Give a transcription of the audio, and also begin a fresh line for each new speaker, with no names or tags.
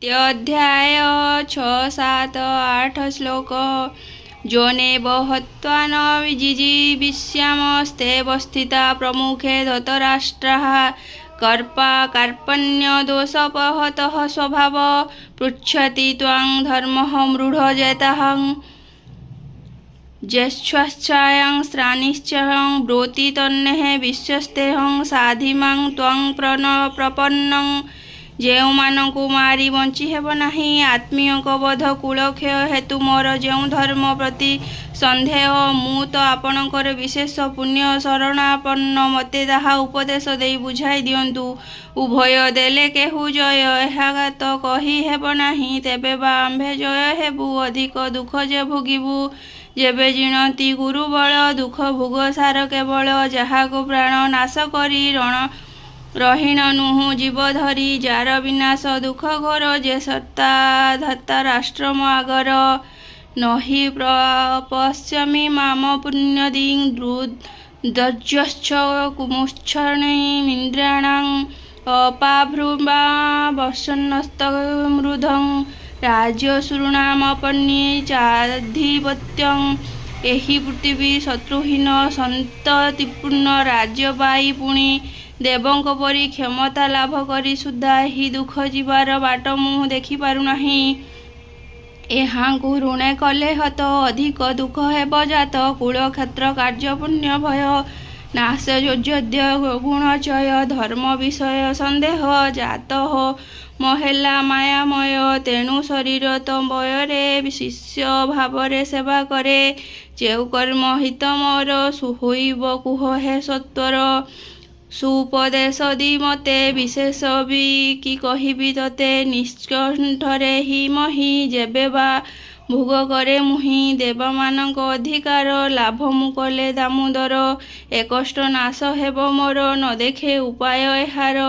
अध्याय 6, 7, 8 श्लोक। जोनेव हत्वा न विजिजीविष्यामस्तेऽवस्थिता प्रमुखे धृतराष्ट्राः कर्पा कार्पण्यदोषोपहतः स्वभाव पृच्छति त्वां धर्मः मृढजतः ज्येष्ठश्चायं श्रानिश्चयं ब्रोति तन्नेह विश्वस्तेहं साधिमां त्वं प्रपन्नं ଯେଉଁମାନଙ୍କୁ ମାରି ବଞ୍ଚି ହେବ ନାହିଁ। ଆତ୍ମୀୟଙ୍କ ବଧ କୁଳକ୍ଷୟ ହେତୁ ମୋର ଯେଉଁ ଧର୍ମ ପ୍ରତି ସନ୍ଦେହ, ମୁଁ ତ ଆପଣଙ୍କର ବିଶେଷ ପୁଣ୍ୟ ଶରଣାପନ୍ନ, ମୋତେ ତାହା ଉପଦେଶ ଦେଇ ବୁଝାଇ ଦିଅନ୍ତୁ। ଉଭୟ ଦେଲେ କେହୁ ଜୟ, ଏହା ତ କହି ହେବ ନାହିଁ। ତେବେ ବା ଆମ୍ଭେ ଜୟ ହେବୁ, ଅଧିକ ଦୁଃଖ ଯେ ଭୋଗିବୁ। ଯେବେ ଜିଣନ୍ତି ଗୁରୁବଳ, ଦୁଃଖ ଭୋଗ ସାର କେବଳ। ଯାହାକୁ ପ୍ରାଣ ନାଶ କରି ରହିଣ ନୁହୁଁ ଜୀବ ଧରି, ଯାର ବିନାଶ ଦୁଃଖ ଘୋର, ଯେ ସତ୍ତା ଧର୍ତ୍ତରାଷ୍ଟ୍ରମ ଆଗର। ନହି ପ୍ରପଶ୍ୟମି ମାମ ପୁଣ୍ୟଦିଂ ଦର୍ଯ୍ୟଶ୍ଚ କୁମୁଚ୍ଛଣିମିନ୍ଦ୍ରାଣାଂ ଅପାଭୃବାବସନ୍ନସ୍ତମୃଧଂ ରାଜ୍ୟଶୂରୁଣାମପନ୍ୟେ ଚାଧିପତ୍ୟଂ। ଏହି ପୃଥିବୀ ଶତ୍ରୁହୀନ ସନ୍ତତିପୂର୍ଣ୍ଣ ରାଜ୍ୟ ପାଇ ପୁଣି ଦେବଙ୍କ ପରି କ୍ଷମତା ଲାଭ କରି ସୁଦ୍ଧା ଏହି ଦୁଃଖ ଯିବାର ବାଟ ମୁଁ ଦେଖିପାରୁନାହିଁ। ଏହାଙ୍କୁ ଋଣେ କଲେ ହତ, ଅଧିକ ଦୁଃଖ ହେବ ଜାତ। କୁଳକ୍ଷେତ୍ର କାର୍ଯ୍ୟ ପୁଣ୍ୟ ଭୟ ନାଶ ଯୋଜ୍ୟଦ୍ୟ ଗୁଣଚୟ, ଧର୍ମ ବିଷୟ ସନ୍ଦେହ ଜାତ ମହେଲା ମାୟାମୟ। ତେଣୁ ଶରୀର ତ ବୟରେ ଶିଷ୍ୟ ଭାବରେ ସେବା କରେ। ଯେଉଁ କର୍ମ ହିତ ମୋର ହୋଇବ କୁହ ହେ ସତ୍ୱର। ସୁପଦେଶ ଦି ମତେ ବିଶେଷ ବି କି କହିବି ତତେ। ନିଷ୍କଣ୍ଠରେ ହି ମହି ଯେବେ ବା ଭୋଗ କରେ ମୁହିଁ। ଦେବମାନଙ୍କ ଅଧିକାର ଲାଭ ମୁଁ କଲେ ଦାମୋଦର। ଏ କଷ୍ଟ ନାଶ ହେବ ମୋର, ନ ଦେଖେ ଉପାୟ ଏହାର।